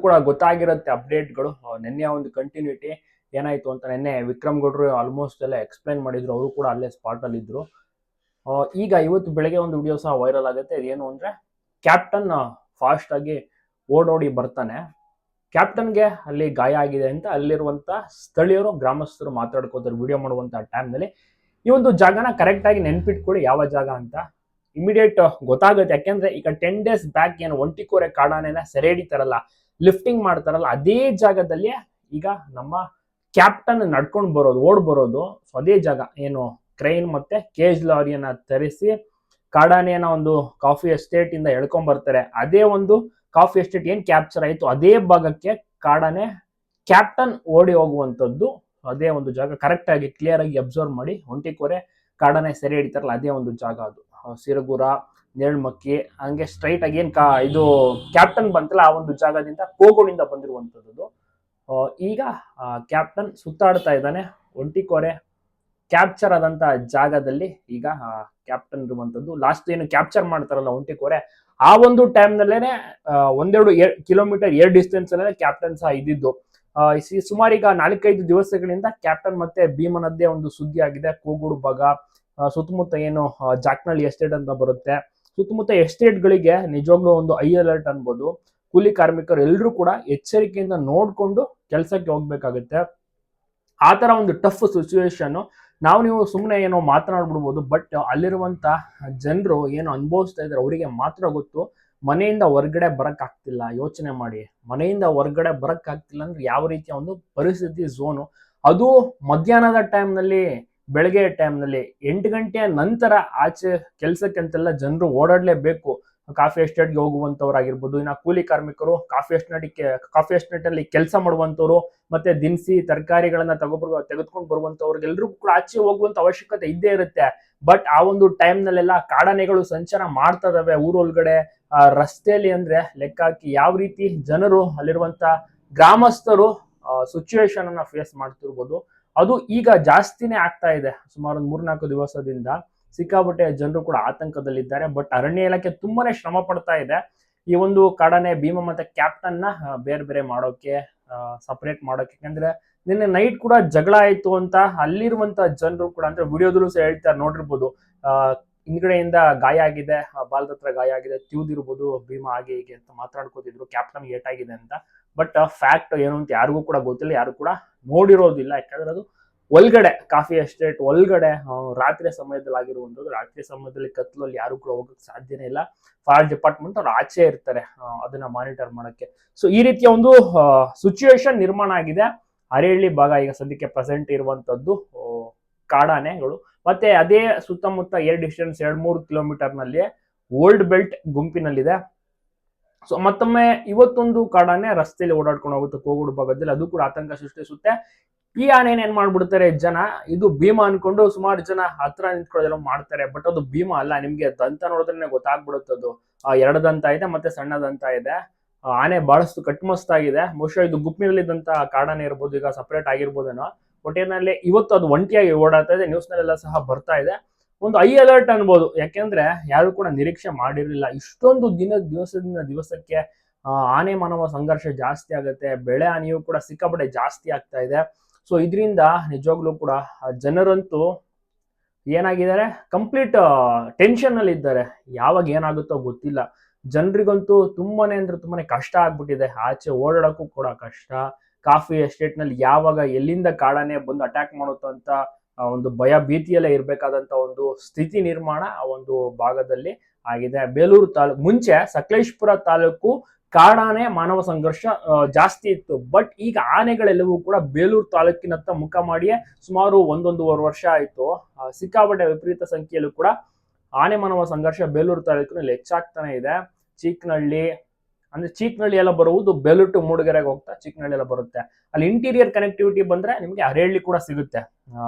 ಕೂಡ ಗೊತ್ತಾಗಿರುತ್ತೆ ಅಪ್ಡೇಟ್ಗಳು. ನಿನ್ನೆ ಒಂದು ಕಂಟಿನ್ಯೂಟಿ ಏನಾಯ್ತು ಅಂತ ನಿನ್ನೆ ವಿಕ್ರಮ್ ಗೌಡ್ರು ಆಲ್ಮೋಸ್ಟ್ ಎಲ್ಲ ಎಕ್ಸ್ಪ್ಲೈನ್ ಮಾಡಿದ್ರು. ಅವರು ಕೂಡ ಅಲ್ಲೇ ಸ್ಪಾಟ್ ಅಲ್ಲಿ ಇದ್ರು. ಈಗ ಇವತ್ತು ಬೆಳಗ್ಗೆ ಒಂದು ವಿಡಿಯೋ ಸಹ ವೈರಲ್ ಆಗುತ್ತೆ. ಏನು ಅಂದ್ರೆ ಕ್ಯಾಪ್ಟನ್ ಫಾಸ್ಟ್ ಆಗಿ ಓಡೋಡಿ ಬರ್ತಾನೆ. ಕ್ಯಾಪ್ಟನ್ಗೆ ಅಲ್ಲಿ ಗಾಯ ಆಗಿದೆ ಅಂತ ಅಲ್ಲಿರುವಂತ ಸ್ಥಳೀಯರು ಗ್ರಾಮಸ್ಥರು ಮಾತಾಡ್ಕೋತಾರೆ ವಿಡಿಯೋ ಮಾಡುವಂತ ಟೈಮ್ನಲ್ಲಿ. ಈ ಒಂದು ಜಾಗನ ಕರೆಕ್ಟ್ ಆಗಿ ನೆನ್ಪಿಟ್ಕೊಳ್ಳಿ ಯಾವ ಜಾಗ ಅಂತ ಇಮಿಡಿಯೇಟ್ ಗೊತ್ತಾಗುತ್ತೆ. ಯಾಕೆಂದ್ರೆ ಈಗ 10 days ಬ್ಯಾಕ್ ಏನು ಒಂಟಿಕೋರೆ ಕಾಡಾನೆನ ಸೆರೆ ಹಿಡಿತಾರಲ್ಲ, ಲಿಫ್ಟಿಂಗ್ ಮಾಡ್ತಾರಲ್ಲ, ಅದೇ ಜಾಗದಲ್ಲಿ ಈಗ ನಮ್ಮ ಕ್ಯಾಪ್ಟನ್ ನಡ್ಕೊಂಡು ಬರೋದು, ಓಡ್ ಬರೋದು. ಸೊ ಅದೇ ಜಾಗ ಏನು ಕ್ರೈನ್ ಮತ್ತೆ ಕೇಜ್ ಲಾರಿಯನ್ನ ತರಿಸಿ ಕಾಡಾನೆಯನ್ನ ಒಂದು ಕಾಫಿ ಎಸ್ಟೇಟ್ ಇಂದ ಎಳ್ಕೊಂಡ್ ಬರ್ತಾರೆ. ಅದೇ ಒಂದು ಕಾಫಿ ಎಸ್ಟೇಟ್ ಏನ್ ಕ್ಯಾಪ್ಚರ್ ಆಯ್ತು ಅದೇ ಭಾಗಕ್ಕೆ ಕಾಡಾನೆ ಕ್ಯಾಪ್ಟನ್ ಓಡಿ ಹೋಗುವಂತದ್ದು. ಅದೇ ಒಂದು ಜಾಗ ಕರೆಕ್ಟ್ ಆಗಿ ಕ್ಲಿಯರ್ ಆಗಿ ಅಬ್ಸರ್ವ್ ಮಾಡಿ. ಒಂಟಿಕೋರೆ ಕಾಡಾನೆ ಸೆರೆ ಹಿಡಿತಾರಲ್ಲ ಅದೇ ಒಂದು ಜಾಗ ಅದು. ಸಿರಗುರ, ನೇಳ್ಮಕ್ಕಿ ಹಂಗೆ ಸ್ಟ್ರೈಟ್ ಆಗಿ ಏನ್ ಇದು ಕ್ಯಾಪ್ಟನ್ ಬಂತಲ್ಲ ಆ ಒಂದು ಜಾಗದಿಂದ ಕೋಗೋಡಿಂದ ಬಂದಿರುವಂತದ್ದು. ಈಗ ಕ್ಯಾಪ್ಟನ್ ಸುತ್ತಾಡ್ತಾ ಇದ್ದಾನೆ. ಒಂಟಿಕೋರೆ ಕ್ಯಾಪ್ಚರ್ ಆದಂತ ಜಾಗದಲ್ಲಿ ಈಗ ಕ್ಯಾಪ್ಟನ್ ಇರುವಂತದ್ದು. ಲಾಸ್ಟ್ ಏನು ಕ್ಯಾಪ್ಚರ್ ಮಾಡ್ತಾರಲ್ಲ ಒಂಟಿಕೋರೆ, ಆ ಒಂದು ಟೈಮ್ ನಲ್ಲೇನೆ 1-2 ಕಿಲೋಮೀಟರ್ ಏರ್ ಡಿಸ್ಟೆನ್ಸ್ ಅಲ್ಲೇ ಕ್ಯಾಪ್ಟನ್ ಸಹ ಇದ್ದಿದ್ದು. ಸುಮಾರು ಈಗ 4-5 ದಿವಸಗಳಿಂದ ಕ್ಯಾಪ್ಟನ್ ಮತ್ತೆ ಭೀಮನದ್ದೇ ಒಂದು ಸುದ್ದಿ ಆಗಿದೆ. ಕೋಗೂಡು ಭಾಗ ಸುತ್ತಮುತ್ತ ಏನು ಜಾಕ್ನಳ್ಳಿ ಎಸ್ಟೇಟ್ ಅಂತ ಬರುತ್ತೆ, ಸುತ್ತಮುತ್ತ ಎಸ್ಟೇಟ್ ಗಳಿಗೆ ನಿಜವಾಗ್ಲೂ ಒಂದು ಹೈ ಅಲರ್ಟ್ ಅನ್ಬೋದು. ಕೂಲಿ ಕಾರ್ಮಿಕರು ಎಲ್ಲರೂ ಕೂಡ ಎಚ್ಚರಿಕೆಯಿಂದ ನೋಡ್ಕೊಂಡು ಕೆಲಸಕ್ಕೆ ಹೋಗ್ಬೇಕಾಗುತ್ತೆ. ಆ ತರ ಒಂದು ಟಫ್ ಸಿಚುವೇಶನ್. ನೀವು ಸುಮ್ಮನೆ ಏನೋ ಮಾತನಾಡ್ಬಿಡ್ಬೋದು, ಬಟ್ ಅಲ್ಲಿರುವಂತ ಜನರು ಏನು ಅನುಭವಿಸ್ತಾ ಇದ್ದಾರೆ ಅವರಿಗೆ ಮಾತ್ರ ಗೊತ್ತು. ಮನೆಯಿಂದ ಹೊರಗಡೆ ಬರಕ್ ಆಗ್ತಿಲ್ಲ. ಯೋಚನೆ ಮಾಡಿ, ಮನೆಯಿಂದ ಹೊರಗಡೆ ಬರಕ್ ಆಗ್ತಿಲ್ಲ ಅಂದ್ರೆ ಯಾವ ರೀತಿಯ ಒಂದು ಪರಿಸ್ಥಿತಿ ಝೋನು. ಅದು ಮಧ್ಯಾಹ್ನದ ಟೈಮ್ನಲ್ಲಿ, ಬೆಳಗ್ಗೆ ಟೈಮ್ನಲ್ಲಿ 8 ಗಂಟೆಯ ನಂತರ ಆಚೆ ಕೆಲ್ಸಕ್ಕೆ ಅಂತೆಲ್ಲ ಜನರು ಓಡಾಡ್ಲೇಬೇಕು. ಕಾಫಿ ಎಸ್ಟೇಟ್ಗೆ ಹೋಗುವಂತವ್ರಾಗಿರ್ಬೋದು, ಇನ್ನ ಕೂಲಿ ಕಾರ್ಮಿಕರು ಕಾಫಿ ಎಸ್ಟೇಟ್ ಅಲ್ಲಿ ಕೆಲಸ ಮಾಡುವಂತವ್ರು, ಮತ್ತೆ ದಿನಸಿ ತರಕಾರಿಗಳನ್ನ ತೆಗೆದುಕೊಂಡು ಬರುವಂತವ್ರಿಗೆಲ್ರಿಗೂ ಕೂಡ ಆಚೆ ಹೋಗುವಂತ ಅವಶ್ಯಕತೆ ಇದ್ದೇ ಇರುತ್ತೆ. ಬಟ್ ಆ ಒಂದು ಟೈಮ್ ನಲ್ಲೆಲ್ಲ ಕಾಡಾನೆಗಳು ಸಂಚಾರ ಮಾಡ್ತಾ ಇದಾವೆ ಊರೊಳಗಡೆ, ರಸ್ತೆಯಲ್ಲಿ. ಅಂದ್ರೆ ಲೆಕ್ಕ ಹಾಕಿ ಯಾವ ರೀತಿ ಜನರು ಅಲ್ಲಿರುವಂತ ಗ್ರಾಮಸ್ಥರು ಸಿಚುವೇಶನ್ ಅನ್ನ ಫೇಸ್ ಮಾಡ್ತಿರ್ಬೋದು. ಅದು ಈಗ ಜಾಸ್ತಿನೇ ಆಗ್ತಾ ಇದೆ. ಸುಮಾರು 3-4 ದಿವಸದಿಂದ ಸಿಕ್ಕಾಪಟ್ಟೆ ಜನರು ಕೂಡ ಆತಂಕದಲ್ಲಿದ್ದಾರೆ. ಬಟ್ ಅರಣ್ಯ ಇಲಾಖೆ ತುಂಬಾನೇ ಶ್ರಮ ಪಡ್ತಾ ಇದೆ ಈ ಒಂದು ಕಾಡಾನೆ ಭೀಮ ಮತ್ತೆ ಕ್ಯಾಪ್ಟನ್ ನ ಬೇರೆ ಬೇರೆ ಮಾಡೋಕೆ, ಸಪರೇಟ್ ಮಾಡೋಕೆ. ಯಾಕಂದ್ರೆ ನಿನ್ನೆ ನೈಟ್ ಕೂಡ ಜಗಳ ಆಯ್ತು ಅಂತ ಅಲ್ಲಿರುವಂತ ಜನರು ಕೂಡ, ಅಂದ್ರೆ ವಿಡಿಯೋದಲ್ಲೂ ಸಹ ಹೇಳ್ತಾರೆ ನೋಡಿರ್ಬೋದು, ಹಿಂದ್ಗಡೆಯಿಂದ ಗಾಯ ಆಗಿದೆ, ಬಾಲದ ಹತ್ರ ಗಾಯ ಆಗಿದೆ, ತಿವ್ದಿರ್ಬೋದು ಭೀಮ ಹಾಗೆ ಹೀಗೆ ಅಂತ ಮಾತಾಡ್ಕೋತಿದ್ರು, ಕ್ಯಾಪ್ಟನ್ ಏಟಾಗಿದೆ ಅಂತ. ಬಟ್ ಫ್ಯಾಕ್ಟ್ ಏನು ಅಂತ ಯಾರಿಗೂ ಕೂಡ ಗೊತ್ತಿಲ್ಲ, ಯಾರು ಕೂಡ ನೋಡಿರೋದಿಲ್ಲ. ಯಾಕಂದ್ರೆ ಅದು ಒಳಗಡೆ ಕಾಫಿ ಎಸ್ಟೇಟ್ ಒಳಗಡೆ ರಾತ್ರಿ ಸಮಯದಲ್ಲಿ ಆಗಿರುವಂಥದ್ದು. ರಾತ್ರಿ ಸಮಯದಲ್ಲಿ ಕತ್ಲಲ್ಲಿ ಯಾರು ಕೂಡ ಹೋಗಕ್ಕೆ ಸಾಧ್ಯನೇ ಇಲ್ಲ. ಫಾರೆಸ್ಟ್ ಡಿಪಾರ್ಟ್ಮೆಂಟ್ ಅವ್ರು ಆಚೆ ಇರ್ತಾರೆ ಅದನ್ನ ಮಾನಿಟರ್ ಮಾಡಕ್ಕೆ. ಸೊ ಈ ರೀತಿಯ ಒಂದು ಸಿಚುವೇಶನ್ ನಿರ್ಮಾಣ ಆಗಿದೆ ಅರೇಹಳ್ಳಿ ಭಾಗ ಈಗ ಸದ್ಯಕ್ಕೆ ಪ್ರೆಸೆಂಟ್ ಇರುವಂತದ್ದು. ಕಾಡಾನೆಗಳು ಮತ್ತೆ ಅದೇ ಸುತ್ತಮುತ್ತ ಏರ್ ಡಿಸ್ಟೆನ್ಸ್ 2-3 ಕಿಲೋಮೀಟರ್ ನಲ್ಲಿ ಓಲ್ಡ್ ಬೆಲ್ಟ್ ಗುಂಪಿನಲ್ಲಿದೆ. ಸೊ ಮತ್ತೊಮ್ಮೆ ಇವತ್ತೊಂದು ಕಾಡಾನೆ ರಸ್ತೆಯಲ್ಲಿ ಓಡಾಡ್ಕೊಂಡು ಹೋಗುತ್ತೆ ಕೋಗೂಡು ಭಾಗದಲ್ಲಿ, ಅದು ಕೂಡ ಆತಂಕ ಸೃಷ್ಟಿಸುತ್ತೆ. ಈ ಆನೆನ ಏನ್ ಮಾಡ್ಬಿಡ್ತಾರೆ ಜನ, ಇದು ಭೀಮ ಅನ್ಕೊಂಡು ಸುಮಾರು ಜನ ಹತ್ರ ನಿಂತ್ಕೊಳ್ಳೋದೆಲ್ಲ ಮಾಡ್ತಾರೆ. ಬಟ್ ಅದು ಭೀಮ ಅಲ್ಲ. ನಿಮ್ಗೆ ದಂತ ನೋಡಿದ್ರೆ ಗೊತ್ತಾಗ್ಬಿಡುತ್ತದು. 2 ದಂತ ಇದೆ ಮತ್ತೆ ಸಣ್ಣ ದಂತ ಇದೆ. ಆನೆ ಬಹಳಷ್ಟು ಕಟ್ಮಸ್ತಾಗಿದೆ. ಬಹುಶಃ ಇದು ಗುಂಪಿನಲ್ಲಿದ್ದಂತ ಕಾಡಾನೆ ಇರ್ಬೋದು, ಈಗ ಸಪರೇಟ್ ಆಗಿರ್ಬೋದೇನೋ. ಒಟ್ಟಿನಲ್ಲಿ ಇವತ್ತು ಅದು ಒಂಟಿಯಾಗಿ ಓಡಾಡ್ತಾ ಇದೆ. ನ್ಯೂಸ್ ನಲ್ಲೆಲ್ಲ ಸಹ ಬರ್ತಾ ಇದೆ. ಒಂದು ಹೈ ಅಲರ್ಟ್ ಅನ್ಬೋದು. ಯಾಕೆಂದ್ರೆ ಯಾರು ಕೂಡ ನಿರೀಕ್ಷೆ ಮಾಡಿರ್ಲಿಲ್ಲ ಇಷ್ಟೊಂದು ದಿವಸಕ್ಕೆ ಆನೆ ಮಾನವ ಸಂಘರ್ಷ ಜಾಸ್ತಿ ಆಗುತ್ತೆ. ಬೆಳೆ ಹಾನಿಯು ಕೂಡ ಸಿಕ್ಕಾಪಟ್ಟೆ ಜಾಸ್ತಿ ಆಗ್ತಾ ಇದೆ. ಸೊ ಇದರಿಂದ ನಿಜವಾಗ್ಲೂ ಕೂಡ ಜನರಂತೂ ಏನಾಗಿದ್ದಾರೆ, ಕಂಪ್ಲೀಟ್ ಟೆನ್ಷನ್ ಅಲ್ಲಿ ಇದ್ದಾರೆ. ಯಾವಾಗ ಏನಾಗುತ್ತೋ ಗೊತ್ತಿಲ್ಲ. ಜನರಿಗಂತೂ ತುಂಬಾನೇ ಅಂದ್ರೆ ತುಂಬಾನೇ ಕಷ್ಟ ಆಗ್ಬಿಟ್ಟಿದೆ. ಆಚೆ ಓಡಾಡಕ್ಕೂ ಕೂಡ ಕಷ್ಟ. ಕಾಫಿ ಎಸ್ಟೇಟ್ ನಲ್ಲಿ ಯಾವಾಗ ಎಲ್ಲಿಂದ ಕಾಡಾನೆ ಬಂದು ಅಟ್ಯಾಕ್ ಮಾಡುತ್ತೋ ಅಂತ ಒಂದು ಭಯ ಭೀತಿಯಲ್ಲೇ ಇರ್ಬೇಕಾದಂತ ಒಂದು ಸ್ಥಿತಿ ನಿರ್ಮಾಣ ಆ ಒಂದು ಭಾಗದಲ್ಲಿ ಆಗಿದೆ. ಬೇಲೂರು ತಾಲೂಕು, ಮುಂಚೆ ಸಕಲೇಶ್ಪುರ ತಾಲೂಕು ಕಾಡಾನೆ ಮಾನವ ಸಂಘರ್ಷ ಜಾಸ್ತಿ ಇತ್ತು. ಬಟ್ ಈಗ ಆನೆಗಳೆಲ್ಲವೂ ಕೂಡ ಬೇಲೂರು ತಾಲೂಕಿನತ್ತ ಮುಖ ಮಾಡಿಯೇ ಸುಮಾರು 1-1.5 ವರ್ಷ ಆಯ್ತು. ಸಿಕ್ಕಾಪಟ್ಟೆ ವಿಪರೀತ ಸಂಖ್ಯೆಯಲ್ಲೂ ಕೂಡ ಆನೆ ಮಾನವ ಸಂಘರ್ಷ ಬೇಲೂರು ತಾಲೂಕಿನಲ್ಲಿ ಹೆಚ್ಚಾಗ್ತಾನೆ ಇದೆ. ಚೀಕ್ನಳ್ಳಿ ಎಲ್ಲ ಬರುವುದು ಬೇಲೂರು ಟು ಮೂಡಿಗೆರೆಗೆ ಹೋಗ್ತಾ ಚೀಕ್ನಳ್ಳಿ ಎಲ್ಲ ಬರುತ್ತೆ. ಅಲ್ಲಿ ಇಂಟೀರಿಯರ್ ಕನೆಕ್ಟಿವಿಟಿ ಬಂದ್ರೆ ನಿಮ್ಗೆ ಅರೇಹಳ್ಳಿ ಕೂಡ ಸಿಗುತ್ತೆ.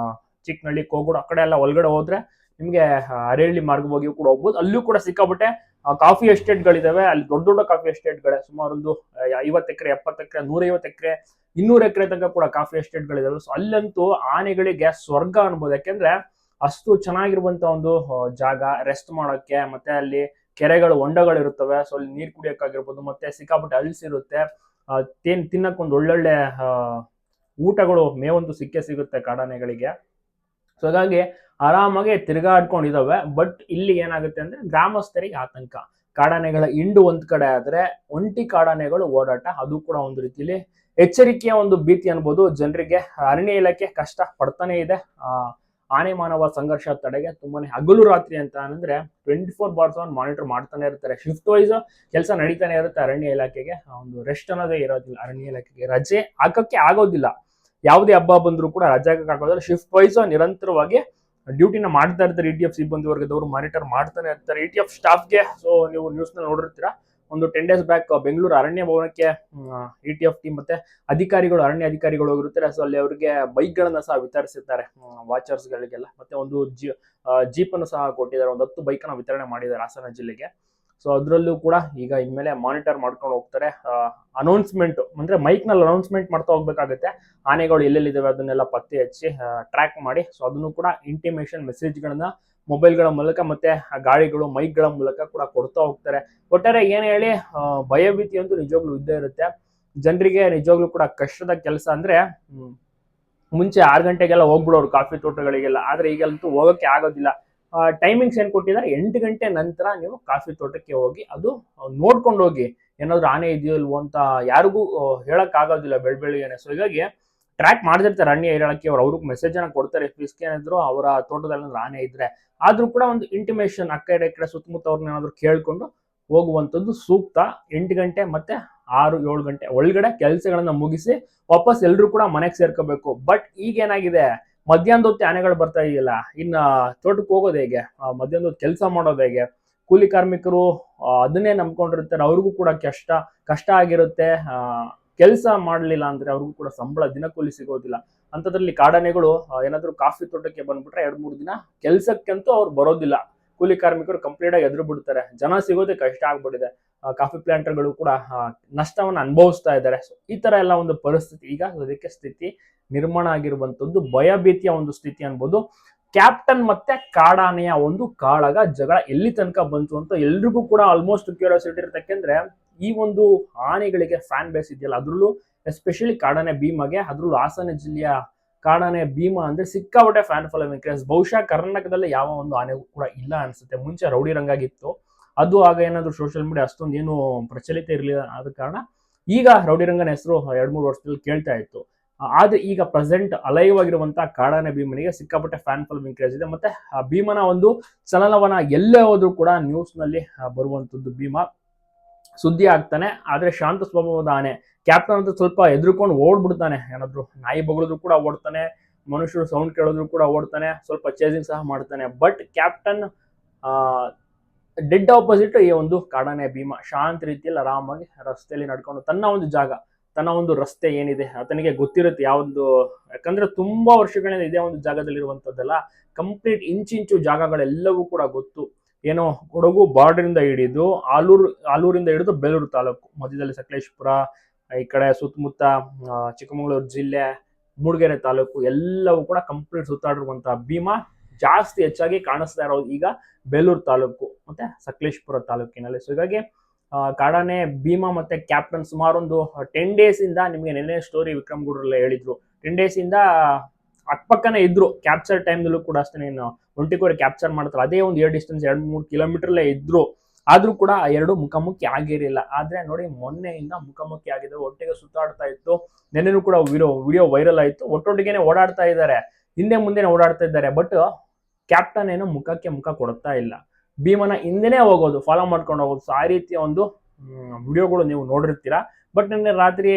ಚೀಕ್ನಳ್ಳಿ, ಕೋಗೂಡು ಆ ಕಡೆ ಎಲ್ಲ ಒಳಗಡೆ ಹೋದ್ರೆ ನಿಮ್ಗೆ ಅರೇಹಳ್ಳಿ ಮಾರ್ಗವಾಗಿ ಕೂಡ ಹೋಗ್ಬೋದು. ಅಲ್ಲೂ ಕೂಡ ಸಿಕ್ಕಾಪಟ್ಟೆ ಕಾಫಿ ಎಸ್ಟೇಟ್ ಗಳಿದಾವೆ. ಅಲ್ಲಿ ದೊಡ್ಡ ದೊಡ್ಡ ಕಾಫಿ ಎಸ್ಟೇಟ್ಗಳೇ ಸುಮಾರು ಒಂದು 50 ಎಕರೆ, 70 ಎಕರೆ, 150 ಎಕರೆ, 200 ಎಕರೆ ತನಕ ಕೂಡ ಕಾಫಿ ಎಸ್ಟೇಟ್ ಗಳಿದಾವೆ. ಸೊ ಅಲ್ಲಂತೂ ಆನೆಗಳಿಗೆ ಸ್ವರ್ಗ ಅನ್ಬೋದು. ಯಾಕೆಂದ್ರೆ ಅಷ್ಟು ಚೆನ್ನಾಗಿರುವಂತ ಒಂದು ಜಾಗ ರೆಸ್ಟ್ ಮಾಡೋಕ್ಕೆ. ಮತ್ತೆ ಅಲ್ಲಿ ಕೆರೆಗಳು, ಹೊಂಡಗಳು ಇರುತ್ತವೆ. ಸೊ ಅಲ್ಲಿ ನೀರು ಕುಡಿಯೋಕ್ಕಾಗಿರ್ಬೋದು. ಮತ್ತೆ ಸಿಕ್ಕಾಪಟ್ಟೆ ಅಲ್ಸ್ ಇರುತ್ತೆ. ತಿನ್ನಕ್ಕೊಂದು ಒಳ್ಳೊಳ್ಳೆ ಊಟಗಳು ಮೇವಂತೂ ಸಿಕ್ಕೇ ಸಿಗುತ್ತೆ ಕಾಡಾನೆಗಳಿಗೆ. ಸೊ ಹಾಗಾಗಿ ಆರಾಮಾಗಿ ತಿರುಗಾಡ್ಕೊಂಡಿದಾವೆ. ಬಟ್ ಇಲ್ಲಿ ಏನಾಗುತ್ತೆ ಅಂದ್ರೆ ಗ್ರಾಮಸ್ಥರಿಗೆ ಆತಂಕ. ಕಾಡಾನೆಗಳ ಹಿಂಡು ಒಂದ್ ಕಡೆ ಆದ್ರೆ ಒಂಟಿ ಕಾಡಾನೆಗಳು ಓಡಾಟ, ಅದು ಕೂಡ ಒಂದು ರೀತಿಯಲ್ಲಿ ಎಚ್ಚರಿಕೆಯ ಒಂದು ಭೀತಿ ಅನ್ಬೋದು ಜನರಿಗೆ. ಅರಣ್ಯ ಇಲಾಖೆ ಕಷ್ಟ ಪಡ್ತಾನೆ ಇದೆ ಆನೆ ಮಾನವ ಸಂಘರ್ಷ ತಡೆಗೆ. ತುಂಬಾನೇ ಹಗಲು ರಾತ್ರಿ ಅಂತ ಅಂದ್ರೆ 24/7 ಮಾನಿಟರ್ ಮಾಡ್ತಾನೆ ಇರ್ತಾರೆ. ಶಿಫ್ಟ್ ವೈಸ್ ಕೆಲಸ ನಡೀತಾನೆ ಇರುತ್ತೆ ಅರಣ್ಯ ಇಲಾಖೆಗೆ. ಒಂದು ರೆಸ್ಟ್ ಅನ್ನೋದೇ ಇರೋದಿಲ್ಲ ಅರಣ್ಯ ಇಲಾಖೆಗೆ. ರಜೆ ಹಾಕಕ್ಕೆ ಆಗೋದಿಲ್ಲ. ಯಾವುದೇ ಹಬ್ಬ ಬಂದ್ರು ಕೂಡ ರಜೆ ಹಾಕಕ್ಕೆ ಆಗೋದಿಲ್ಲ. ಶಿಫ್ಟ್ ವೈಸ್ ನಿರಂತರವಾಗಿ ಡ್ಯೂಟಿನ ಮಾಡ್ತಾ ಇರ್ತಾರೆ. ETF ಸಿಬ್ಬಂದಿ ವರ್ಗದವರು ಮಾನಿಟರ್ ಮಾಡ್ತಾನೆ ಇರ್ತಾರೆ. ETF ಸ್ಟಾಫ್ಗೆ ಸೊ ನೀವು ನ್ಯೂಸ್ ನ ನೋಡಿರ್ತೀರಾ, ಒಂದು 10 days ಬ್ಯಾಕ್ ಬೆಂಗಳೂರು ಅರಣ್ಯ ಭವನಕ್ಕೆ ETF ಟೀಮ್ ಮತ್ತೆ ಅಧಿಕಾರಿಗಳು, ಅರಣ್ಯ ಅಧಿಕಾರಿಗಳು ಹೋಗಿರ್ತಾರೆ. ಸೊ ಅಲ್ಲಿ ಅವರಿಗೆ ಬೈಕ್ ಗಳನ್ನ ಸಹ ವಿತರಿಸಿರ್ತಾರೆ ವಾಚರ್ಸ್ ಗಳಿಗೆಲ್ಲ. ಮತ್ತೆ ಒಂದು ಜೀಪ್ ಅನ್ನು ಸಹ ಕೊಟ್ಟಿದ್ದಾರೆ. ಒಂದು 10 ಬೈಕ್ ಅನ್ನ ವಿತರಣೆ ಮಾಡಿದ್ದಾರೆ ಹಾಸನ ಜಿಲ್ಲೆಗೆ. ಸೊ ಅದರಲ್ಲೂ ಕೂಡ ಈಗ ಇನ್ಮೇಲೆ ಮಾನಿಟರ್ ಮಾಡ್ಕೊಂಡು ಹೋಗ್ತಾರೆ. ಅನೌನ್ಸ್ಮೆಂಟ್ ಅಂದ್ರೆ ಮೈಕ್ ನಲ್ಲಿ ಅನೌನ್ಸ್ಮೆಂಟ್ ಮಾಡ್ತಾ ಹೋಗ್ಬೇಕಾಗುತ್ತೆ. ಆನೆಗಳು ಎಲ್ಲೆಲ್ಲಿದ್ದಾವೆ ಅದನ್ನೆಲ್ಲ ಪತ್ತೆ ಹಚ್ಚಿ ಟ್ರ್ಯಾಕ್ ಮಾಡಿ. ಸೊ ಅದನ್ನು ಕೂಡ ಇಂಟಿಮೇಷನ್ ಮೆಸೇಜ್ ಗಳನ್ನ ಮೊಬೈಲ್ಗಳ ಮೂಲಕ ಮತ್ತೆ ಗಾಡಿಗಳು ಮೈಕ್ ಗಳ ಮೂಲಕ ಕೂಡ ಕೊಡ್ತಾ ಹೋಗ್ತಾರೆ. ಒಟ್ಟಾರೆ ಏನ್ ಹೇಳಿ, ಭಯಭೀತಿ ಅಂತೂ ನಿಜವಾಗ್ಲೂ ಇದ್ದೇ ಇರುತ್ತೆ ಜನರಿಗೆ. ನಿಜವಾಗ್ಲೂ ಕೂಡ ಕಷ್ಟದ ಕೆಲಸ. ಅಂದ್ರೆ ಮುಂಚೆ 6 ಗಂಟೆಗೆಲ್ಲ ಹೋಗ್ಬಿಡೋರು ಕಾಫಿ ತೋಟಗಳಿಗೆಲ್ಲ. ಆದ್ರೆ ಈಗಂತೂ ಹೋಗಕ್ಕೆ ಆಗೋದಿಲ್ಲ. ಟೈಮಿಂಗ್ಸ್ ಏನ್ ಕೊಟ್ಟಿದ್ದಾರೆ, 8 ಗಂಟೆ ನಂತರ ನೀವು ಕಾಫಿ ತೋಟಕ್ಕೆ ಹೋಗಿ ಅದು ನೋಡ್ಕೊಂಡು ಹೋಗಿ. ಏನಾದ್ರು ಆನೆ ಇದೆಯೋ ಇಲ್ವೋ ಅಂತ ಯಾರಿಗೂ ಹೇಳಕ್ ಆಗೋದಿಲ್ಲ ಬೆಳಬೆಳಿಗ್ಗೆನೆ. ಸೊ ಹೀಗಾಗಿ ಟ್ರ್ಯಾಕ್ ಮಾಡ್ತಿರ್ತಾರೆ ಅರಣ್ಯ ಇಲಾಖೆ ಅವ್ರು. ಅವ್ರಿಗೆ ಮೆಸೇಜ್ ಅನ್ನ ಕೊಡ್ತಾರೆ ಏನಾದ್ರು ಅವರ ತೋಟದಲ್ಲಿ ಆನೆ ಇದ್ರೆ. ಆದ್ರೂ ಕೂಡ ಒಂದು ಇಂಟಿಮೇಷನ್ ಆ ಕಡೆ ಸುತ್ತಮುತ್ತ ಅವ್ರನ್ನ ಏನಾದ್ರು ಕೇಳ್ಕೊಂಡು ಹೋಗುವಂತದ್ದು ಸೂಕ್ತ. 8 ಗಂಟೆ ಮತ್ತೆ 6-7 ಗಂಟೆ ಒಳಗಡೆ ಕೆಲಸಗಳನ್ನ ಮುಗಿಸಿ ವಾಪಸ್ ಎಲ್ರು ಕೂಡ ಮನೆಗೆ ಸೇರ್ಕೋಬೇಕು. ಬಟ್ ಈಗ ಏನಾಗಿದೆ, ಮಧ್ಯಾಹ್ನದ ಹೊತ್ತು ಆನೆಗಳು ಬರ್ತಾ ಇದೆಯಲ್ಲ, ಇನ್ನ ತೋಟಕ್ಕೆ ಹೋಗೋದು ಹೇಗೆ, ಮಧ್ಯಾಹ್ನದ ಹೊತ್ತು ಕೆಲಸ ಮಾಡೋದು ಹೇಗೆ? ಕೂಲಿ ಕಾರ್ಮಿಕರು ಅದನ್ನೇ ನಂಬ್ಕೊಂಡಿರ್ತಾರೆ. ಅವ್ರಿಗೂ ಕೂಡ ಕಷ್ಟ ಆಗಿರುತ್ತೆ. ಕೆಲಸ ಮಾಡ್ಲಿಲ್ಲ ಅಂದ್ರೆ ಅವ್ರಿಗೂ ಕೂಡ ಸಂಬಳ ದಿನಕೂಲಿ ಸಿಗೋದಿಲ್ಲ. ಅಂತದ್ರಲ್ಲಿ ಕಾಡಾನೆಗಳು ಏನಾದ್ರು ಕಾಫಿ ತೋಟಕ್ಕೆ ಬಂದ್ಬಿಟ್ರೆ 2-3 ದಿನ ಕೆಲ್ಸಕ್ಕಂತೂ ಅವ್ರು ಬರೋದಿಲ್ಲ. ಕೂಲಿ ಕಾರ್ಮಿಕರು ಕಂಪ್ಲೀಟ್ ಆಗಿ ಎದುರು ಬಿಡ್ತಾರೆ. ಜನ ಸಿಗೋದೇ ಕಷ್ಟ ಆಗ್ಬಿಟ್ಟಿದೆ. ಕಾಫಿ ಪ್ಲಾಂಟರ್ಗಳು ಕೂಡ ನಷ್ಟವನ್ನ ಅನುಭವಿಸ್ತಾ ಇದ್ದಾರೆ. ಈ ತರ ಎಲ್ಲ ಒಂದು ಪರಿಸ್ಥಿತಿ ಈಗ ಅದಕ್ಕೆ ಸ್ಥಿತಿ ನಿರ್ಮಾಣ ಆಗಿರುವಂತದ್ದು. ಭಯಭೀತಿಯ ಒಂದು ಸ್ಥಿತಿ ಅನ್ಬೋದು. ಕ್ಯಾಪ್ಟನ್ ಮತ್ತೆ ಕಾಡಾನೆಯ ಒಂದು ಕಾಳಗ ಜಗಳ ಎಲ್ಲಿ ತನಕ ಬಂತು ಅಂತ ಎಲ್ರಿಗೂ ಕೂಡ ಆಲ್ಮೋಸ್ಟ್ ಕ್ಯೂರಿಯಾಸಿಟಿ ಇರುತ್ತೆ. ಯಾಕೆಂದ್ರೆ ಈ ಒಂದು ಆನೆಗಳಿಗೆ ಫ್ಯಾನ್ ಬೇಸ್ ಇದೆಯಲ್ಲ, ಅದ್ರಲ್ಲೂ ಎಸ್ಪೆಷಲಿ ಕಾಡಾನೆ ಭೀಮಗೆ, ಅದ್ರಲ್ಲೂ ಹಾಸನ ಜಿಲ್ಲೆಯ ಕಾಡಾನೆ ಭೀಮ ಅಂದ್ರೆ ಸಿಕ್ಕಾಪಟ್ಟೆ ಫ್ಯಾನ್ ಫಾಲೋವಿಂಗ್ ಕ್ರೇಜ್. ಬಹುಶಃ ಕರ್ನಾಟಕದಲ್ಲಿ ಯಾವ ಒಂದು ಆನೆಗೂ ಕೂಡ ಇಲ್ಲ ಅನ್ಸುತ್ತೆ. ಮುಂಚೆ ರೌಡಿ ರಂಗಾಗಿತ್ತು ಅದು. ಆಗ ಏನಾದ್ರು ಸೋಷಿಯಲ್ ಮೀಡಿಯಾ ಅಷ್ಟೊಂದು ಏನು ಪ್ರಚಲಿತ ಇರಲಿಲ್ಲ. ಆದ ಕಾರಣ ಈಗ ರೌಡಿ ರಂಗನ ಹೆಸರು 2-3 ವರ್ಷದಲ್ಲಿ ಕೇಳ್ತಾ ಇತ್ತು. ಆದ್ರೆ ಈಗ ಪ್ರೆಸೆಂಟ್ ಅಲೈವ್ ಆಗಿರುವಂತಹ ಕಾಡಾನೆ ಭೀಮನಿಗೆ ಸಿಕ್ಕಾಪಟ್ಟೆ ಫ್ಯಾನ್ ಫಾಲೋವಿಂಗ್ ಕ್ರೇಜ್ ಇದೆ. ಮತ್ತೆ ಆ ಭೀಮನ ಒಂದು ಚಲನವನ ಎಲ್ಲೇ ಹೋದ್ರು ಕೂಡ ನ್ಯೂಸ್ ನಲ್ಲಿ ಬರುವಂತದ್ದು. ಭೀಮ ಸುದ್ದಿ ಆಗ್ತಾನೆ. ಆದ್ರೆ ಶಾಂತ ಸ್ವಭಾವದ ಆನೆ. ಕ್ಯಾಪ್ಟನ್ ಅಂತ ಸ್ವಲ್ಪ ಎದ್ರುಕೊಂಡು ಓಡ್ಬಿಡ್ತಾನೆ. ಏನಾದ್ರು ನಾಯಿ ಬಗಳಿದ್ರು ಕೂಡ ಓಡ್ತಾನೆ, ಮನುಷ್ಯರು ಸೌಂಡ್ ಕೇಳಿದ್ರು ಕೂಡ ಓಡ್ತಾನೆ, ಸ್ವಲ್ಪ ಚೇಸಿಂಗ್ ಸಹ ಮಾಡ್ತಾನೆ. ಬಟ್ ಕ್ಯಾಪ್ಟನ್ ಡೆಡ್ ಆಪೋಸಿಟ್ ಈ ಒಂದು ಕಾಡಾನೆ ಭೀಮ. ಶಾಂತ ರೀತಿಯಲ್ಲಿ ಆರಾಮಾಗಿ ರಸ್ತೆಯಲ್ಲಿ ನಡ್ಕೊಂಡು ತನ್ನ ಒಂದು ಜಾಗ, ತನ್ನ ಒಂದು ರಸ್ತೆ ಏನಿದೆ ಆತನಿಗೆ ಗೊತ್ತಿರುತ್ತೆ ಯಾವ್ದು. ಯಾಕಂದ್ರೆ ತುಂಬಾ ವರ್ಷಗಳಿಂದ ಇದೇ ಒಂದು ಜಾಗದಲ್ಲಿ ಇರುವಂತದ್ದಲ್ಲ. ಕಂಪ್ಲೀಟ್ ಇಂಚಿಂಚು ಜಾಗಗಳೆಲ್ಲವೂ ಕೂಡ ಗೊತ್ತು. ಏನೋ ಕೊಡಗು ಬಾರ್ಡರ್ ಇಂದ ಹಿಡಿದು ಆಲೂರಿಂದ ಹಿಡಿದು ಬೇಲೂರು ತಾಲೂಕು ಮಧ್ಯದಲ್ಲಿ ಸಕಲೇಶ್ಪುರ, ಈ ಕಡೆ ಸುತ್ತಮುತ್ತ ಚಿಕ್ಕಮಗಳೂರು ಜಿಲ್ಲೆ, ಮೂಡಿಗೆರೆ ತಾಲೂಕು ಎಲ್ಲವೂ ಕೂಡ ಕಂಪ್ಲೀಟ್ ಸುತ್ತಾಡಿರುವಂತಹ ಭೀಮ ಜಾಸ್ತಿ ಹೆಚ್ಚಾಗಿ ಕಾಣಿಸ್ತಾ ಇರೋದು ಈಗ ಬೇಲೂರು ತಾಲೂಕು ಮತ್ತೆ ಸಕಲೇಶ್ಪುರ ತಾಲೂಕಿನಲ್ಲಿ. ಸೊ ಹೀಗಾಗಿ ಕಾಡಾನೆ ಭೀಮ ಮತ್ತೆ ಕ್ಯಾಪ್ಟನ್ ಸುಮಾರು ಒಂದು 10 days ಇಂದ, ನಿಮಗೆ ನೆನ್ನೆ ಸ್ಟೋರಿ ವಿಕ್ರಮ್ ಗೌಡ್ರೆಲ್ಲ ಹೇಳಿದ್ರು, 10 days ಇಂದ ಅಕ್ಕಪಕ್ಕನೇ ಇದ್ರು. ಕ್ಯಾಪ್ಚರ್ ಟೈಮ್ನಲ್ಲೂ ಕೂಡ ಅಷ್ಟೇ ಒಂಟಿಕೋರಿ ಕ್ಯಾಪ್ಚರ್ ಮಾಡ್ತಾರೆ. ಅದೇ ಒಂದು ಡಿಸ್ಟೆನ್ಸ್ 2-3 ಕಿಲೋಮೀಟರ್ಲೇ ಇದ್ರು. ಆದ್ರೂ ಕೂಡ ಆ ಎರಡು ಮುಖಾಮುಖಿ ಆಗಿರಲಿಲ್ಲ. ಆದ್ರೆ ನೋಡಿ ಮೊನ್ನೆಯಿಂದ ಮುಖಾಮುಖಿ ಆಗಿದೆ, ಒಟ್ಟಿಗೆ ಸುತ್ತಾಡ್ತಾ ಇತ್ತು. ನೆನ್ನೆನೂ ಕೂಡ ವಿಡಿಯೋ ವೈರಲ್ ಆಯ್ತು. ಒಟ್ಟೊಟ್ಟಿಗೆನೆ ಓಡಾಡ್ತಾ ಇದ್ದಾರೆ, ಹಿಂದೆ ಮುಂದೆನೆ ಓಡಾಡ್ತಾ ಇದ್ದಾರೆ. ಬಟ್ ಕ್ಯಾಪ್ಟನ್ ಏನು ಮುಖಕ್ಕೆ ಮುಖ ಕೊಡ್ತಾ ಇಲ್ಲ. ಭೀಮನ ಹಿಂದೆನೆ ಹೋಗೋದು, ಫಾಲೋ ಮಾಡ್ಕೊಂಡು ಹೋಗೋದು. ಸೊ ಆ ರೀತಿಯ ಒಂದು ವಿಡಿಯೋಗಳು ನೀವು ನೋಡಿರ್ತೀರಾ. ಬಟ್ ನಿನ್ನೆ ರಾತ್ರಿ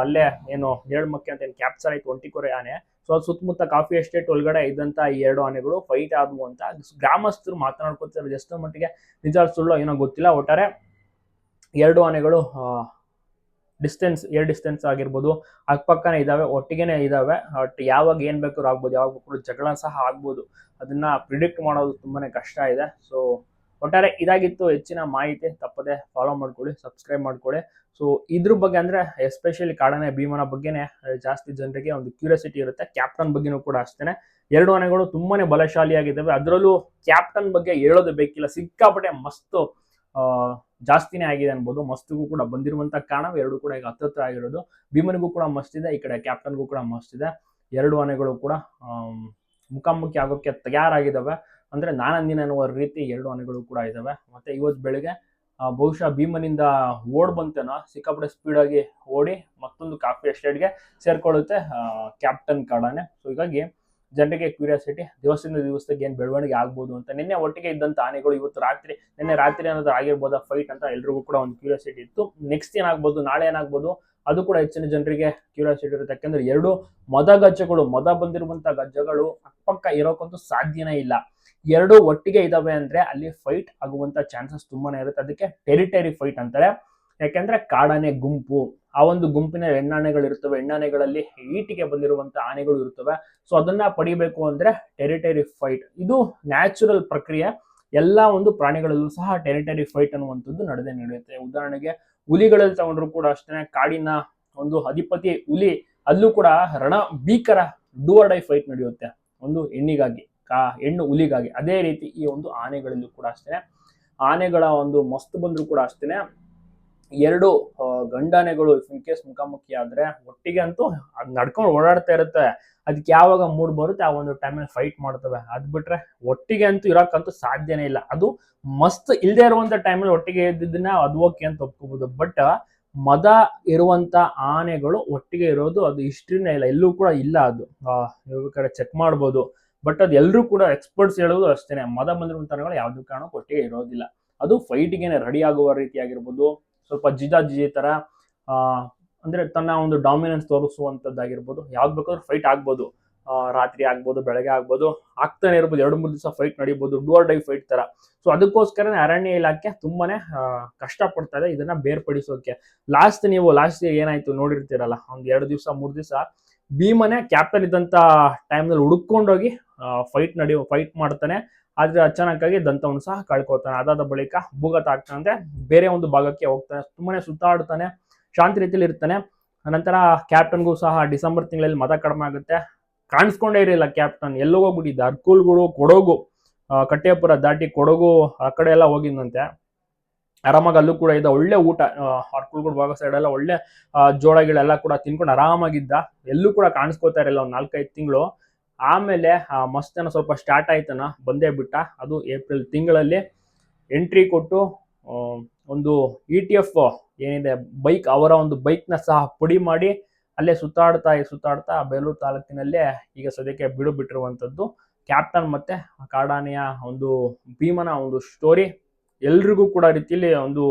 ಅಲ್ಲೇ ಏನು ನೇಳ್ಮಕ್ಕೆ ಅಂತ ಕ್ಯಾಪ್ಚರ್ ಆಯ್ತು ಒಂಟಿಕೋರೆ ಆನೆ. ಸೊ ಸುತ್ತಮುತ್ತ ಕಾಫಿ ಎಸ್ಟೇಟ್ ಒಳಗಡೆ ಇದ್ದಂತ ಈ 2 ಆನೆಗಳು ಫೈಟ್ ಆದವು ಅಂತ ಗ್ರಾಮಸ್ಥರು ಮಾತನಾಡ್ಕೊತಾರೆ. ಎಷ್ಟೋ ಮಟ್ಟಿಗೆ ನಿಜ ಸುಳ್ಳು ಏನೋ ಗೊತ್ತಿಲ್ಲ. ಒಟ್ಟಾರೆ 2 ಆನೆಗಳು ಏರ್ ಡಿಸ್ಟೆನ್ಸ್ ಆಗಿರ್ಬೋದು, ಅಕ್ಕಪಕ್ಕನೇ ಇದಾವೆ, ಒಟ್ಟಿಗೆನೆ ಇದಾವೆ. ಬಟ್ ಯಾವಾಗ ಏನ್ ಬೇಕಾದ್ರೂ ಆಗ್ಬೋದು, ಯಾವಾಗ ಬೇಕಾದ್ರೂ ಜಗಳ ಸಹ ಆಗ್ಬೋದು. ಅದನ್ನ ಪ್ರಿಡಿಕ್ಟ್ ಮಾಡೋದು ತುಂಬಾನೇ ಕಷ್ಟ ಇದೆ. ಸೊ ಒಟ್ಟಾರೆ ಇದಾಗಿತ್ತು ಹೆಚ್ಚಿನ ಮಾಹಿತಿ. ತಪ್ಪದೆ ಫಾಲೋ ಮಾಡ್ಕೊಳ್ಳಿ, ಸಬ್ಸ್ಕ್ರೈಬ್ ಮಾಡ್ಕೊಳ್ಳಿ. ಸೊ ಇದ್ರ ಬಗ್ಗೆ ಅಂದ್ರೆ ಎಸ್ಪೆಷಲಿ ಕಾಡಾನೆ ಭೀಮನ ಬಗ್ಗೆನೆ ಜಾಸ್ತಿ ಜನರಿಗೆ ಒಂದು ಕ್ಯೂರಿಯಾಸಿಟಿ ಇರುತ್ತೆ. ಕ್ಯಾಪ್ಟನ್ ಬಗ್ಗೆನೂ ಕೂಡ ಅಷ್ಟೇನೆ. 2 ಆನೆಗಳು ತುಂಬಾನೇ ಬಲಶಾಲಿಯಾಗಿದ್ದಾವೆ. ಅದರಲ್ಲೂ ಕ್ಯಾಪ್ಟನ್ ಬಗ್ಗೆ ಹೇಳೋದು ಬೇಕಿಲ್ಲ. ಸಿಕ್ಕಾಪಟ್ಟೆ ಮಸ್ತ್ ಜಾಸ್ತಿನೇ ಆಗಿದೆ ಅನ್ಬೋದು. ಮಸ್ತಿಗೂ ಕೂಡ ಬಂದಿರುವಂತ ಕಾರಣ ಎರಡು ಕೂಡ ಈಗ ಹತ್ತತ್ರ ಆಗಿರೋದು. ಭೀಮನಿಗೂ ಕೂಡ ಮಸ್ತಿದೆ, ಈ ಕಡೆ ಕ್ಯಾಪ್ಟನ್ಗೂ ಕೂಡ ಮಸ್ತಿದೆ. ಎರಡು ಆನೆಗಳು ಕೂಡ ಮುಖಾಮುಖಿ ಆಗೋಕ್ಕೆ ತಯಾರಾಗಿದ್ದಾವೆ. ಅಂದ್ರೆ ನಾನಂದಿನ ಅನ್ನುವ ರೀತಿ ಎರಡು ಆನೆಗಳು ಕೂಡ ಇದಾವೆ. ಮತ್ತೆ ಇವತ್ತು ಬೆಳಿಗ್ಗೆ ಬಹುಶಃ ಭೀಮನಿಂದ ಓಡ್ ಬಂತೇನೋ, ಸಿಕ್ಕಾಪಟ್ಟೆ ಸ್ಪೀಡ್ ಆಗಿ ಓಡಿ ಮತ್ತೊಂದು ಕಾಫಿ ಎಸ್ಟೇಟ್ಗೆ ಸೇರ್ಕೊಳ್ಳುತ್ತೆ ಕ್ಯಾಪ್ಟನ್ ಕಾಡಾನೆ. ಸೊ ಹೀಗಾಗಿ ಜನರಿಗೆ ಕ್ಯೂರಿಯಾಸಿಟಿ ದಿವಸದಿಂದ ದಿವಸಕ್ಕೆ ಏನ್ ಬೆಳವಣಿಗೆ ಆಗ್ಬೋದು ಅಂತ. ನಿನ್ನೆ ಒಟ್ಟಿಗೆ ಇದ್ದಂತ ಆನೆಗಳು ಇವತ್ತು ನಿನ್ನೆ ರಾತ್ರಿ ಏನಾದ್ರು ಆಗಿರ್ಬೋದಾ ಫೈಟ್ ಅಂತ ಎಲ್ರಿಗೂ ಕೂಡ ಒಂದು ಕ್ಯೂರಿಯಾಸಿಟಿ ಇತ್ತು. ನೆಕ್ಸ್ಟ್ ಏನಾಗ್ಬೋದು, ನಾಳೆ ಏನಾಗ್ಬೋದು ಅದು ಕೂಡ ಹೆಚ್ಚಿನ ಜನರಿಗೆ ಕ್ಯೂರಿಯಾಸಿಟಿ ಇರುತ್ತೆ. ಯಾಕಂದ್ರೆ ಎರಡು ಮದ ಬಂದಿರುವಂತ ಗಜ್ಜಗಳು ಅಕ್ಕಪಕ್ಕ ಇರೋಕ್ಕಂತೂ ಸಾಧ್ಯನೇ ಇಲ್ಲ. ಎರಡು ಒಟ್ಟಿಗೆ ಇದಾವೆ ಅಂದ್ರೆ ಅಲ್ಲಿ ಫೈಟ್ ಆಗುವಂತ ಚಾನ್ಸಸ್ ತುಂಬಾನೇ ಇರುತ್ತೆ. ಅದಕ್ಕೆ ಟೆರಿಟರಿ ಫೈಟ್ ಅಂತಾರೆ. ಯಾಕಂದ್ರೆ ಕಾಡಾನೆ ಗುಂಪು, ಆ ಒಂದು ಗುಂಪಿನ ಹೆಣ್ಣಾನೆಗಳು ಇರ್ತವೆ, ಹೆಣ್ಣಾನೆಗಳಲ್ಲಿ ಈಟಿಗೆ ಬಂದಿರುವಂತ ಆನೆಗಳು ಇರ್ತವೆ. ಸೊ ಅದನ್ನ ಪಡಿಬೇಕು ಅಂದ್ರೆ ಟೆರಿಟರಿ ಫೈಟ್, ಇದು ನ್ಯಾಚುರಲ್ ಪ್ರಕ್ರಿಯೆ. ಎಲ್ಲಾ ಒಂದು ಪ್ರಾಣಿಗಳಲ್ಲೂ ಸಹ ಟೆರಿಟರಿ ಫೈಟ್ ಅನ್ನುವಂಥದ್ದು ನಡೆಯುತ್ತೆ. ಉದಾಹರಣೆಗೆ ಹುಲಿಗಳಲ್ಲಿ ತಗೊಂಡ್ರು ಕೂಡ ಅಷ್ಟೇ, ಕಾಡಿನ ಒಂದು ಅಧಿಪತಿ ಹುಲಿ, ಅಲ್ಲೂ ಕೂಡ ಭೀಕರ ಡೂ ಆರ್ ಡೈ ಫೈಟ್ ನಡೆಯುತ್ತೆ ಒಂದು ಹೆಣ್ಣಿಗಾಗಿ, ಹೆಣ್ಣು ಹುಲಿಗಾಗಿ. ಅದೇ ರೀತಿ ಈ ಒಂದು ಆನೆಗಳಲ್ಲೂ ಕೂಡ ಅಷ್ಟೇ, ಆನೆಗಳ ಒಂದು ಮಸ್ತ್ ಬಂದ್ರು ಕೂಡ ಅಷ್ಟೇನೆ, ಎರಡು ಗಂಡಾನೆಗಳು ಇನ್ ಕೇಸ್ ಮುಖಾಮುಖಿ ಆದ್ರೆ ಒಟ್ಟಿಗೆ ಅಂತೂ ಅದ್ ನಡ್ಕೊಂಡು ಓಡಾಡ್ತಾ ಇರುತ್ತೆ. ಅದಕ್ಕೆ ಯಾವಾಗ ಮೂಡ್ ಬರುತ್ತೆ ಆ ಒಂದು ಟೈಮಲ್ಲಿ ಫೈಟ್ ಮಾಡ್ತವೆ. ಅದ್ ಬಿಟ್ರೆ ಒಟ್ಟಿಗೆ ಅಂತೂ ಇರಕ್ಕಂತೂ ಸಾಧ್ಯನೇ ಇಲ್ಲ. ಅದು ಮಸ್ತ್ ಇಲ್ದೇ ಇರುವಂತ ಟೈಮಲ್ಲಿ ಒಟ್ಟಿಗೆ ಇದ್ದಿದ್ದನ್ನ ಅದು ಓಕೆ ಅಂತ ಒಪ್ಕೋಬಹುದು. ಬಟ್ ಮದ ಇರುವಂತ ಆನೆಗಳು ಒಟ್ಟಿಗೆ ಇರೋದು ಅದು ಹಿಸ್ಟ್ರಿನೇ ಇಲ್ಲ, ಎಲ್ಲೂ ಕೂಡ ಇಲ್ಲ. ಅದು ಬೇಕಾದ್ರೆ ಚೆಕ್ ಮಾಡ್ಬೋದು. ಬಟ್ ಅದು ಎಲ್ಲರೂ ಕೂಡ ಎಕ್ಸ್ಪರ್ಟ್ಸ್ ಹೇಳೋದು ಅಷ್ಟೇನೆ, ಮದ ಬಂದಿರುವಂತ ಆನೆಗಳು ಯಾವ್ದು ಕಾರಣಕ್ಕೂ ಒಟ್ಟಿಗೆ ಇರೋದಿಲ್ಲ. ಅದು ಫೈಟಿಗೆನೆ ರೆಡಿ ಆಗುವ ರೀತಿ ಆಗಿರ್ಬೋದು, ಸ್ವಲ್ಪ ಜಿಜಿ ತರ ಅಂದ್ರೆ ತನ್ನ ಒಂದು ಡಾಮಿನೆನ್ಸ್ ತೋರಿಸುವಂತದ್ದಾಗಿರ್ಬೋದು, ಯಾವ್ದು ಬೇಕಾದ್ರೂ ಫೈಟ್ ಆಗ್ಬೋದು. ರಾತ್ರಿ ಆಗ್ಬೋದು, ಬೆಳಗ್ಗೆ ಆಗ್ಬೋದು, ಆಗ್ತಾನೆ ಇರ್ಬೋದು. 2-3 ದಿವಸ ಫೈಟ್ ನಡೀಬಹುದು, ಡೂ ಆರ್ ಡೈ ಫೈಟ್ ತರ. ಸೊ ಅದಕ್ಕೋಸ್ಕರನೇ ಅರಣ್ಯ ಇಲಾಖೆ ತುಂಬಾನೇ ಕಷ್ಟ ಪಡ್ತಾ ಇದೆ ಇದನ್ನ ಬೇರ್ಪಡಿಸೋಕೆ. ಲಾಸ್ಟ್ ಏನಾಯ್ತು ನೋಡಿರ್ತೀರಲ್ಲ, ಒಂದ್ 2 ದಿವಸ 3 ದಿವಸ ಭೀಮನೆ ಕ್ಯಾಪ್ಟನ್ ಇದ್ದಂತ ಟೈಮ್ನಲ್ಲಿ ಹುಡುಕೊಂಡೋಗಿ ಫೈಟ್ ಮಾಡ್ತಾನೆ. ಆದ್ರೆ ಅಚಾನಕ್ಕಾಗಿ ದಂತವನ್ನು ಸಹ ಕಳ್ಕೊತಾನೆ. ಅದಾದ ಬಳಿಕ ಭೂಗತ ಆಗ್ತಾನೆ, ಬೇರೆ ಒಂದು ಭಾಗಕ್ಕೆ ಹೋಗ್ತಾನೆ, ತುಂಬಾನೇ ಸುತ್ತಾಡ್ತಾನೆ, ಶಾಂತಿ ರೀತಿಯಲ್ಲಿ ಇರ್ತಾನೆ. ನಂತರ ಕ್ಯಾಪ್ಟನ್ಗೂ ಸಹ ಡಿಸೆಂಬರ್ ತಿಂಗಳಲ್ಲಿ ಮತ ಕಡಿಮೆ ಆಗುತ್ತೆ, ಕಾಣಿಸ್ಕೊಂಡೇ ಇರಲಿಲ್ಲ ಕ್ಯಾಪ್ಟನ್, ಎಲ್ಲೋ ಹೋಗ್ಬಿಟ್ಟಿದ್ದ. ಅರ್ಕೂಲ್ಗಳು, ಕೊಡಗು, ಕಟ್ಟೆಪುರ ದಾಟಿ ಕೊಡಗು ಆ ಕಡೆ ಎಲ್ಲ ಹೋಗಿದ್ದಂತೆ. ಆರಾಮಾಗಿ ಅಲ್ಲೂ ಕೂಡ ಇದ್ದ, ಒಳ್ಳೆ ಊಟ, ಅರ್ಕುಲ್ಗೂಡು ಭಾಗ ಸೈಡ್ ಎಲ್ಲ ಒಳ್ಳೆ ಜೋಳಗಳೆಲ್ಲ ಕೂಡ ತಿನ್ಕೊಂಡು ಆರಾಮಾಗಿದ್ದ, ಎಲ್ಲೂ ಕೂಡ ಕಾಣಿಸ್ಕೋತಾ ಇರಲಿಲ್ಲ ಒಂದು 4-5 ತಿಂಗಳು. ಆಮೇಲೆ ಮಸ್ತನ ಸ್ವಲ್ಪ ಸ್ಟಾರ್ಟ್ ಆಯ್ತನ, ಬಂದೇ ಬಿಟ್ಟ. ಅದು ಏಪ್ರಿಲ್ ತಿಂಗಳಲ್ಲಿ ಎಂಟ್ರಿ ಕೊಟ್ಟು ಒಂದು ETF ಏನಿದೆ ಬೈಕ್, ಅವರ ಒಂದು ಬೈಕ್ನ ಸಹ ಪುಡಿ ಮಾಡಿ ಅಲ್ಲೇ ಸುತ್ತಾಡ್ತಾ ಬೇಲೂರು ತಾಲೂಕಿನಲ್ಲೇ ಈಗ ಸದ್ಯಕ್ಕೆ ಬಿಟ್ಟಿರುವಂಥದ್ದು ಕ್ಯಾಪ್ಟನ್ ಮತ್ತೆ ಕಾಡಾನೆಯ ಒಂದು ಭೀಮನ ಒಂದು ಸ್ಟೋರಿ. ಎಲ್ರಿಗೂ ಕೂಡ ರೀತಿಯಲ್ಲಿ ಒಂದು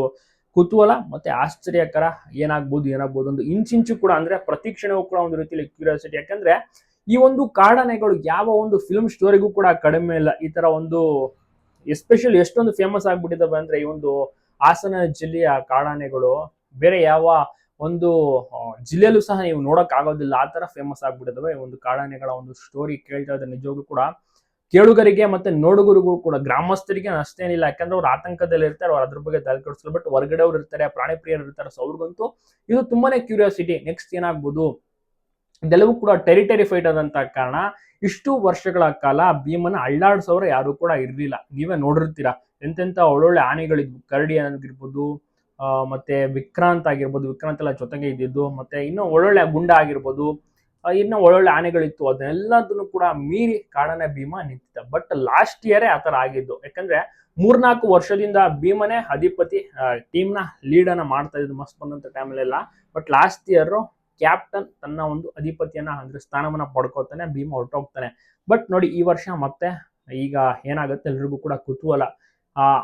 ಕುತೂಹಲ ಮತ್ತೆ ಆಶ್ಚರ್ಯಕರ, ಏನಾಗ್ಬೋದು ಒಂದು ಇಂಚಿಂಚು ಕೂಡ, ಅಂದ್ರೆ ಪ್ರತಿ ಕ್ಷಣವೂ ಕೂಡ ಒಂದು ರೀತಿಯಲ್ಲಿ ಕ್ಯೂರಿಯಾಸಿಟಿ. ಯಾಕಂದ್ರೆ ಈ ಒಂದು ಕಾಡಾನೆಗಳು ಯಾವ ಒಂದು ಫಿಲ್ಮ್ ಸ್ಟೋರಿಗೂ ಕೂಡ ಕಡಿಮೆ ಇಲ್ಲ. ಈ ತರ ಒಂದು ಎಸ್ಪೆಷಲಿ ಎಷ್ಟೊಂದು ಫೇಮಸ್ ಆಗ್ಬಿಟ್ಟಿದ್ದಾವೆ ಅಂದ್ರೆ ಈ ಒಂದು ಹಾಸನ ಜಿಲ್ಲೆಯ ಕಾಡಾನೆಗಳು ಬೇರೆ ಯಾವ ಒಂದು ಜಿಲ್ಲೆಯಲ್ಲೂ ಸಹ ನೀವು ನೋಡಕ್ ಆಗೋದಿಲ್ಲ, ಆ ತರ ಫೇಮಸ್ ಆಗ್ಬಿಟ್ಟಿದ್ದಾವೆ. ಈ ಒಂದು ಕಾಡಾನೆಗಳ ಒಂದು ಸ್ಟೋರಿ ಕೇಳ್ತಾ ಇದ್ರೆ ನಿಜವಾಗ್ಲೂ ಕೂಡ ಕೇಳುಗರಿಗೆ ಮತ್ತೆ ನೋಡುಗರಿಗೂ ಕೂಡ, ಗ್ರಾಮಸ್ಥರಿಗೆ ಅಷ್ಟೇನಿಲ್ಲ, ಯಾಕಂದ್ರೆ ಅವ್ರು ಆತಂಕದಲ್ಲಿ ಇರ್ತಾರೆ, ಅವ್ರು ಅದ್ರ ಬಗ್ಗೆ ತಲೆ ಕೆಡಿಸ್ತಾರೆ. ಬಟ್ ಹೊರಗಡೆ ಅವ್ರು ಇರ್ತಾರೆ, ಪ್ರಾಣಿ ಪ್ರಿಯರು ಇರ್ತಾರೆ, ಸೊ ಅವ್ರಿಗಂತೂ ಇದು ತುಂಬಾನೇ ಕ್ಯೂರಿಯಾಸಿಟಿ, ನೆಕ್ಸ್ಟ್ ಏನಾಗ್ಬೋದು. ಇದೆಲ್ಲವೂ ಕೂಡ ಟೆರಿಟರಿ ಫೈಟ್ ಆದಂತ ಕಾರಣ ಇಷ್ಟು ವರ್ಷಗಳ ಕಾಲ ಭೀಮನ ಅಳ್ಳಾಡ್ಸೋರು ಯಾರು ಕೂಡ ಇರ್ಲಿಲ್ಲ. ನೀವೇ ನೋಡಿರ್ತೀರಾ ಎಂತೆಂತ ಒಳ್ಳೊಳ್ಳೆ ಆನೆಗಳಿದ್ವು, ಕರಡಿ ಆಗಿರ್ಬೋದು, ಮತ್ತೆ ವಿಕ್ರಾಂತ್ ಆಗಿರ್ಬೋದು, ವಿಕ್ರಾಂತ್ ಎಲ್ಲ ಜೊತೆಗೆ ಇದ್ದಿದ್ದು, ಮತ್ತೆ ಇನ್ನು ಒಳ್ಳೊಳ್ಳೆ ಗುಂಡ ಆಗಿರ್ಬೋದು, ಇನ್ನು ಒಳ್ಳೊಳ್ಳೆ ಆನೆಗಳಿತ್ತು. ಅದನ್ನೆಲ್ಲದನ್ನು ಕೂಡ ಮೀರಿ ಕಾಡಾನೆ ಭೀಮ ನಿಂತಿದ್ದ. ಬಟ್ ಲಾಸ್ಟ್ ಇಯರೇ ಆತರ ಆಗಿದ್ದು, ಯಾಕಂದ್ರೆ 3-4 ವರ್ಷದಿಂದ ಭೀಮನೇ ಅಧಿಪತಿ, ಟೀಮ್ ನ ಲೀಡ್ ಅನ್ನ ಮಾಡ್ತಾ ಇದ್ದು ಮಸ್ತ್ ಬಂದಂತ ಟೈಮಲ್ಲೆಲ್ಲ. ಬಟ್ ಲಾಸ್ಟ್ ಇಯರ್ ಕ್ಯಾಪ್ಟನ್ ತನ್ನ ಒಂದು ಅಧಿಪತಿಯನ್ನ ಅಂದ್ರೆ ಸ್ಥಾನವನ್ನ ಪಡ್ಕೋತಾನೆ, ಭೀಮ ಹೊರಟೋಗ್ತಾನೆ. ಬಟ್ ನೋಡಿ ಈ ವರ್ಷ ಮತ್ತೆ ಈಗ ಏನಾಗುತ್ತೆ ಎಲ್ರಿಗೂ ಕೂಡ ಕುತೂಹಲ.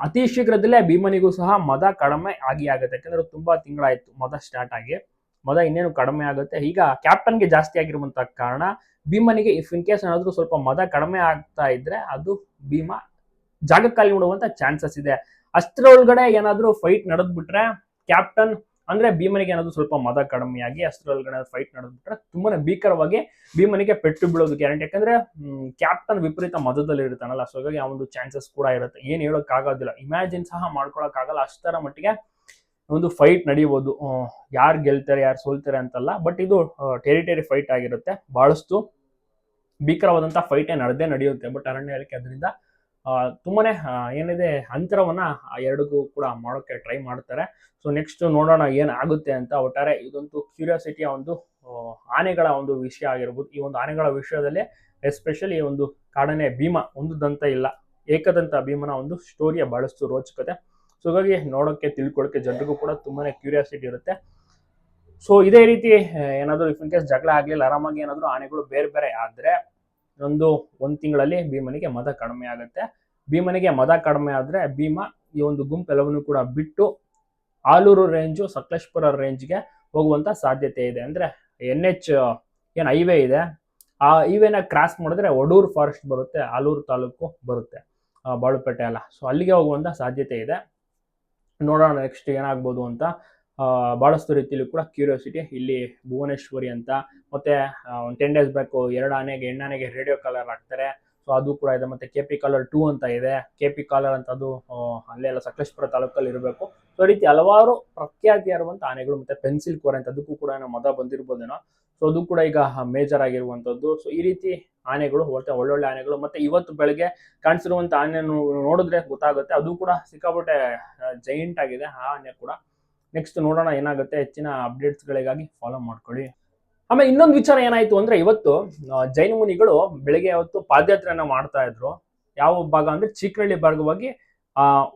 ಅತಿ ಶೀಘ್ರದಲ್ಲೇ ಭೀಮನಿಗೂ ಸಹ ಮದ ಕಡಿಮೆ ಆಗುತ್ತೆ. ಯಾಕಂದ್ರೆ ತುಂಬಾ ತಿಂಗಳಾಯ್ತು ಮದ ಸ್ಟಾರ್ಟ್ ಆಗಿ, ಮದ ಇನ್ನೇನು ಕಡಿಮೆ ಆಗುತ್ತೆ. ಈಗ ಕ್ಯಾಪ್ಟನ್ಗೆ ಜಾಸ್ತಿ ಆಗಿರುವಂತ ಕಾರಣ ಭೀಮನಿಗೆ ಇಫ್ ಇನ್ ಕೇಸ್ ಏನಾದ್ರೂ ಸ್ವಲ್ಪ ಮದ ಕಡಿಮೆ ಆಗ್ತಾ ಇದ್ರೆ ಅದು ಭೀಮ ಜಾಗಕ್ಕಾಗಿ ನೋಡುವಂತ ಚಾನ್ಸಸ್ ಇದೆ. ಅಷ್ಟರೊಳಗಡೆ ಏನಾದ್ರೂ ಫೈಟ್ ನಡೆದ್ಬಿಟ್ರೆ ಕ್ಯಾಪ್ಟನ್ ಅಂದ್ರೆ ಭೀಮನಿಗೆ ಏನಾದ್ರು ಸ್ವಲ್ಪ ಮದ ಕಡಿಮೆಯಾಗಿ ಅಷ್ಟರೊಳಗಡೆ ಫೈಟ್ ನಡೆದ್ಬಿಟ್ರೆ ತುಂಬಾನೇ ಭೀಕರವಾಗಿ ಭೀಮನಿಗೆ ಪೆಟ್ಟು ಬೀಳೋದು ಗ್ಯಾರಂಟಿ. ಯಾಕಂದ್ರೆ ಕ್ಯಾಪ್ಟನ್ ವಿಪರೀತ ಮದದಲ್ಲಿ ಇರ್ತಾನಲ್ಲ, ಸೊ ಹಾಗಾಗಿ ಆ ಒಂದು ಚಾನ್ಸಸ್ ಕೂಡ ಇರುತ್ತೆ. ಏನ್ ಹೇಳಕ್ ಆಗೋದಿಲ್ಲ, ಇಮ್ಯಾಜಿನ್ ಸಹ ಮಾಡ್ಕೊಳಕ್ ಆಗಲ್ಲ, ಅಷ್ಟರ ಮಟ್ಟಿಗೆ ಒಂದು ಫೈಟ್ ನಡೆಯಬಹುದು. ಯಾರು ಗೆಲ್ತಾರೆ ಯಾರು ಸೋಲ್ತಾರೆ ಅಂತಲ್ಲ, ಬಟ್ ಇದು ಟೆರಿಟರಿ ಫೈಟ್ ಆಗಿರುತ್ತೆ. ಬಹಳಷ್ಟು ಭೀಕರವಾದಂತ ಫೈಟೇ ನಡೆಯುತ್ತೆ. ಬಟ್ ಅರಣ್ಯ ಇಲಾಖೆ ಅದರಿಂದ ತುಂಬಾನೇ ಏನಿದೆ ಅಂತರವನ್ನ ಆ ಎರಡಿಗೂ ಕೂಡ ಮಾಡೋಕೆ ಟ್ರೈ ಮಾಡ್ತಾರೆ. ಸೊ ನೆಕ್ಸ್ಟ್ ನೋಡೋಣ ಏನಾಗುತ್ತೆ ಅಂತ. ಒಟ್ಟಾರೆ ಇದೊಂದು ಕ್ಯೂರಿಯಾಸಿಟಿಯ ಒಂದು ಆನೆಗಳ ಒಂದು ವಿಷಯ ಆಗಿರ್ಬೋದು. ಈ ಒಂದು ಆನೆಗಳ ವಿಷಯದಲ್ಲಿ ಎಸ್ಪೆಷಲಿ ಈ ಒಂದು ಕಾಡಾನೆ ಭೀಮ, ಒಂದು ದಂತ ಇಲ್ಲ, ಏಕದಂತ ಭೀಮನ ಒಂದು ಸ್ಟೋರಿಯ ಬಹಳಷ್ಟು ರೋಚಕತೆ. ಸೊ ಹಾಗಾಗಿ ನೋಡೋಕೆ ತಿಳ್ಕೊಳ್ಳೋಕೆ ಜನರಿಗೂ ಕೂಡ ತುಂಬಾನೇ ಕ್ಯೂರಿಯಾಸಿಟಿ ಇರುತ್ತೆ. ಸೊ ಇದೇ ರೀತಿ ಏನಾದ್ರು ಇನ್ ಕೇಸ್ ಜಗಳ ಆಗ್ಲಿಲ್ಲ, ಆರಾಮಾಗಿ ಏನಾದ್ರು ಆನೆಗಳು ಬೇರೆ ಬೇರೆ ಆದ್ರೆ ಒಂದ್ ತಿಂಗಳಲ್ಲಿ ಭೀಮನಿಗೆ ಮದ ಕಡಿಮೆ ಆಗುತ್ತೆ. ಭೀಮನಿಗೆ ಮದ ಕಡಿಮೆ ಆದ್ರೆ ಭೀಮ ಈ ಒಂದು ಗುಂಪೆಲ್ಲವನ್ನು ಕೂಡ ಬಿಟ್ಟು ಆಲೂರು ರೇಂಜು, ಸಕಲೇಶ್ಪುರ ರೇಂಜ್ಗೆ ಹೋಗುವಂತ ಸಾಧ್ಯತೆ ಇದೆ. ಅಂದ್ರೆ NH ಏನ್ ಹೈವೇ ಇದೆ, ಆ ಹೈವೇನ ಕ್ರಾಸ್ ಮಾಡಿದ್ರೆ ಒಡೂರು ಫಾರೆಸ್ಟ್ ಬರುತ್ತೆ, ಆಲೂರು ತಾಲೂಕು ಬರುತ್ತೆ, ಬಾಳುಪೇಟೆ ಅಲ್ಲ. ಸೊ ಅಲ್ಲಿಗೆ ಹೋಗುವಂತ ಸಾಧ್ಯತೆ ಇದೆ. ನೋಡೋಣ ನೆಕ್ಸ್ಟ್ ಏನಾಗ್ಬೋದು ಅಂತ. ಬಹಳಷ್ಟು ರೀತಿಯಲ್ಲಿ ಕೂಡ ಕ್ಯೂರಿಯಾಸಿಟಿ. ಇಲ್ಲಿ ಭುವನೇಶ್ವರಿ ಅಂತ, ಮತ್ತೆ ಒಂದು 10 days ಬ್ಯಾಕ್ ಹೆಣ್ಣಾನೆಗೆ ರೇಡಿಯೋ ಕಾಲರ್ ಹಾಕ್ತಾರೆ. ಸೊ ಅದು ಕೂಡ ಇದೆ. ಮತ್ತೆ KP ಕಾಲರ್ 2 ಅಂತ ಇದೆ. KP ಕಾಲರ್ ಅಂತ ಅದು ಅಲ್ಲೆಲ್ಲ ಸಕಲೇಶ್ಪುರ ತಾಲೂಕಲ್ಲಿ ಇರಬೇಕು. ಸೊ ಈ ರೀತಿ ಹಲವಾರು ಪ್ರಖ್ಯಾತಿಯಾಗಿರುವಂತ ಆನೆಗಳು. ಮತ್ತೆ ಪೆನ್ಸಿಲ್ ಕೋರೆ ಅಂತ, ಅದಕ್ಕೂ ಕೂಡ ಮದ ಬಂದಿರ್ಬೋದೇನೋ. ಸೊ ಅದು ಕೂಡ ಈಗ ಮೇಜರ್ ಆಗಿರುವಂತದ್ದು. ಸೊ ಈ ರೀತಿ ಆನೆಗಳು ಒಳ್ಳೊಳ್ಳೆ ಆನೆಗಳು. ಮತ್ತೆ ಇವತ್ತು ಬೆಳಗ್ಗೆ ಕಾಣಿಸಿರುವಂತ ಆನೆ ನೋಡಿದ್ರೆ ಗೊತ್ತಾಗುತ್ತೆ, ಅದು ಕೂಡ ಸಿಕ್ಕಾಪಟ್ಟೆ ಜೈಂಟ್ ಆಗಿದೆ ಆ ಆನೆ ಕೂಡ. ನೆಕ್ಸ್ಟ್ ನೋಡೋಣ ಏನಾಗುತ್ತೆ. ಹೆಚ್ಚಿನ ಅಪ್ಡೇಟ್ಸ್ಗಳಿಗಾಗಿ ಫಾಲೋ ಮಾಡ್ಕೊಳ್ಳಿ. ಆಮೇಲೆ ಇನ್ನೊಂದು ವಿಚಾರ ಏನಾಯ್ತು ಅಂದ್ರೆ, ಇವತ್ತು ಜೈನ ಮುನಿಗಳು ಬೆಳಿಗ್ಗೆ ಅವತ್ತು ಪಾದಯಾತ್ರೆಯನ್ನ ಮಾಡ್ತಾ ಇದ್ರು. ಯಾವ ಭಾಗ ಅಂದ್ರೆ ಚೀಕ್ರಳ್ಳಿ ಭಾಗವಾಗಿ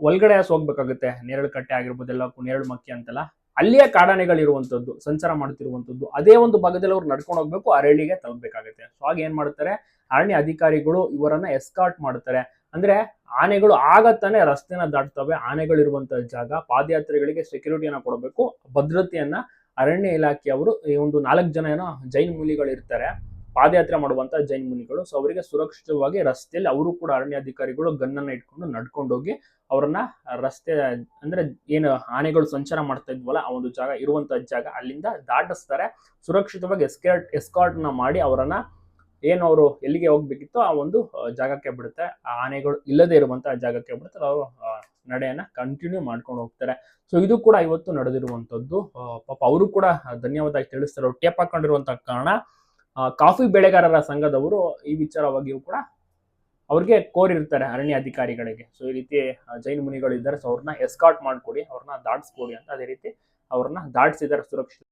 ಒಳಗಡೆ ಹೋಗ್ಬೇಕಾಗುತ್ತೆ. ನೇರಳು ಕಟ್ಟೆ ಆಗಿರ್ಬೋದು, ಎಲ್ಲಕ್ಕೂ ನೇರಳು ಮಕ್ಕಿ ಅಂತೆಲ್ಲ ಅಲ್ಲಿಯೇ ಕಾಡಾನೆಗಳಿರುವಂತದ್ದು ಸಂಚಾರ ಮಾಡ್ತಿರುವಂತದ್ದು. ಅದೇ ಒಂದು ಭಾಗದಲ್ಲಿ ಅವ್ರು ನಡ್ಕೊಂಡು ಹೋಗ್ಬೇಕು, ಅರಳಿಗೆ ತಲುಪಬೇಕಾಗುತ್ತೆ. ಸೊ ಆಗ ಏನ್ ಮಾಡ್ತಾರೆ, ಅರಣ್ಯ ಅಧಿಕಾರಿಗಳು ಇವರನ್ನ ಎಸ್ಕಾರ್ಟ್ ಮಾಡ್ತಾರೆ. ಅಂದ್ರೆ ಆನೆಗಳು ಆಗತ್ತಾನೆ ರಸ್ತೆನ ದಾಟ್ತವೆ. ಆನೆಗಳಿರುವಂತಹ ಜಾಗ, ಪಾದಯಾತ್ರಿಗಳಿಗೆ ಸೆಕ್ಯೂರಿಟಿಯನ್ನ ಕೊಡಬೇಕು, ಭದ್ರತೆಯನ್ನ ಅರಣ್ಯ ಇಲಾಖೆಯವರು ಈ ಒಂದು 4 ಜನ ಏನೋ ಜೈನ್ ಮುನಿಗಳು ಇರ್ತಾರೆ, ಪಾದಯಾತ್ರೆ ಮಾಡುವಂತ ಜೈನ್ ಮುನಿಗಳು. ಸೊ ಅವರಿಗೆ ಸುರಕ್ಷಿತವಾಗಿ ರಸ್ತೆಯಲ್ಲಿ ಅವರು ಕೂಡ ಅರಣ್ಯ ಅಧಿಕಾರಿಗಳು ಗನ್ನನ್ನ ಇಟ್ಕೊಂಡು ನಡ್ಕೊಂಡು ಹೋಗಿ ಅವರನ್ನ ರಸ್ತೆ ಅಂದ್ರೆ ಏನು ಆನೆಗಳು ಸಂಚಾರ ಮಾಡ್ತಾ ಇದ್ವಲ್ಲ ಆ ಒಂದು ಜಾಗ ಇರುವಂತ ಜಾಗ ಅಲ್ಲಿಂದ ದಾಟಿಸ್ತಾರೆ. ಸುರಕ್ಷಿತವಾಗಿ ಎಸ್ಕಾರ್ಟ್ ನ ಮಾಡಿ ಅವರನ್ನ ಏನು ಅವರು ಎಲ್ಲಿಗೆ ಹೋಗ್ಬೇಕಿತ್ತು ಆ ಒಂದು ಜಾಗಕ್ಕೆ ಬಿಡುತ್ತೆ. ಆ ಆನೆಗಳು ಇಲ್ಲದೆ ಇರುವಂತಹ ಜಾಗಕ್ಕೆ ಬಿಡುತ್ತೆ. ಅವರು ನಡೆಯನ್ನ ಕಂಟಿನ್ಯೂ ಮಾಡ್ಕೊಂಡು ಹೋಗ್ತಾರೆ. ಸೊ ಇದು ಕೂಡ ಇವತ್ತು ನಡೆದಿರುವಂತದ್ದು. ಪಾಪ ಅವರು ಕೂಡ ಧನ್ಯವಾದ ತಿಳಿಸ್ತಾರೆ. ಅವ್ರು ಟೇಪ್ ಹಾಕೊಂಡಿರುವಂತಹ ಕಾರಣ ಕಾಫಿ ಬೆಳೆಗಾರರ ಸಂಘದವರು ಈ ವಿಚಾರವಾಗಿಯೂ ಕೂಡ ಅವ್ರಿಗೆ ಕೋರಿರ್ತಾರೆ ಅರಣ್ಯ ಅಧಿಕಾರಿಗಳಿಗೆ. ಸೊ ಈ ರೀತಿ ಜೈನ ಮುನಿಗಳು ಇದ್ದಾರೆ, ಸೊ ಅವ್ರನ್ನ ಎಸ್ಕಾರ್ಟ್ ಮಾಡ್ಕೊಡಿ, ಅವ್ರನ್ನ ದಾಟಿಸ್ಕೊಡಿ ಅಂತ. ಅದೇ ರೀತಿ ಅವ್ರನ್ನ ದಾಟಿಸಿದ್ದಾರೆ ಸುರಕ್ಷಿತ.